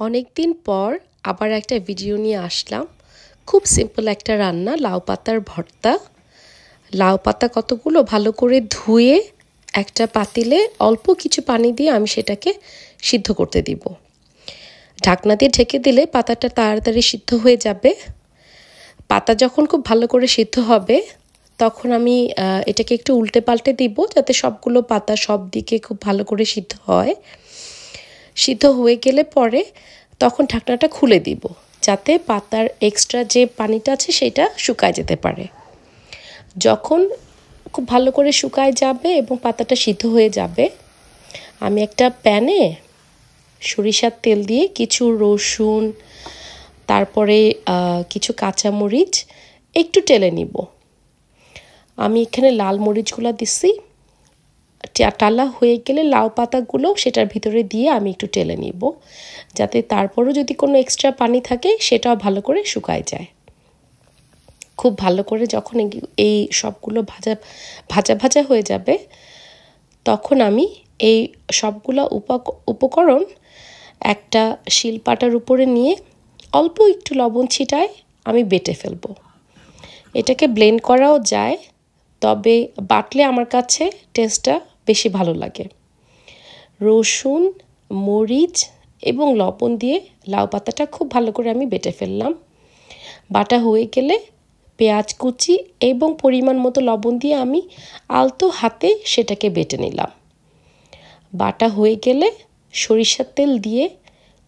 অনেক দিন পর আবার একটা ভিডিও নিয়ে আসলাম। খুব সিম্পল একটা রান্না, লাউ পাতার ভর্তা। লাউ পাতা কতগুলো ভালো করে ধুয়ে একটা পাতিলে অল্প কিছু পানি দিয়ে আমি সেটাকে সিদ্ধ করতে দিব। ঢাকনা দিয়ে ঢেকে দিলে পাতাটা তাড়াতাড়ি সিদ্ধ হয়ে যাবে। পাতা যখন খুব ভালো করে সিদ্ধ হবে তখন আমি এটাকে একটু উল্টে পাল্টে দিব, যাতে সবগুলো পাতা সব দিকে খুব ভালো করে সিদ্ধ হয়। সিদ্ধ হয়ে গেলে পরে তখন ঢাকনাটা খুলে দিব, যাতে পাতার এক্সট্রা যে পানিটা আছে সেটা শুকায় যেতে পারে। যখন খুব ভালো করে শুকায় যাবে এবং পাতাটা সিদ্ধ হয়ে যাবে, আমি একটা প্যানে সরিষার তেল দিয়ে কিছু রসুন, তারপরে কিছু কাঁচামরিচ একটু টেলে নিব। আমি এখানে লাল মরিচগুলো দিচ্ছি। টালা হয়ে গেলে লাউ পাতাগুলো সেটার ভিতরে দিয়ে আমি একটু টেলে নিব, যাতে তারপরও যদি কোনো এক্সট্রা পানি থাকে সেটাও ভালো করে শুকায় যায়। খুব ভালো করে যখন এই সবগুলো ভাজা ভাজা ভাজা হয়ে যাবে, তখন আমি এই সবগুলো উপকরণ একটা শিলপাটার উপরে নিয়ে অল্প একটু লবণ ছিটায় আমি বেটে ফেলবো। এটাকে ব্লেন্ড করাও যায়, তবে বাটলে আমার কাছে টেস্টটা বেশি ভালো লাগে। রসুন, মরিচ এবং লবণ দিয়ে লাউ পাতাটা খুব ভালো করে আমি বেটে ফেললাম। বাটা হয়ে গেলে পেঁয়াজ কুচি এবং পরিমাণ মতো লবণ দিয়ে আমি আলতো হাতে সেটাকে বেটে নিলাম। বাটা হয়ে গেলে সরিষার তেল দিয়ে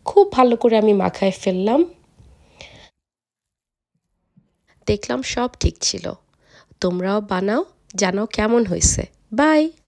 খুব ভালো করে আমি মাখায় ফেললাম। দেখলাম সব ঠিক ছিল। তোমরাও বানাও, জানাও কেমন হয়েছে। বাই।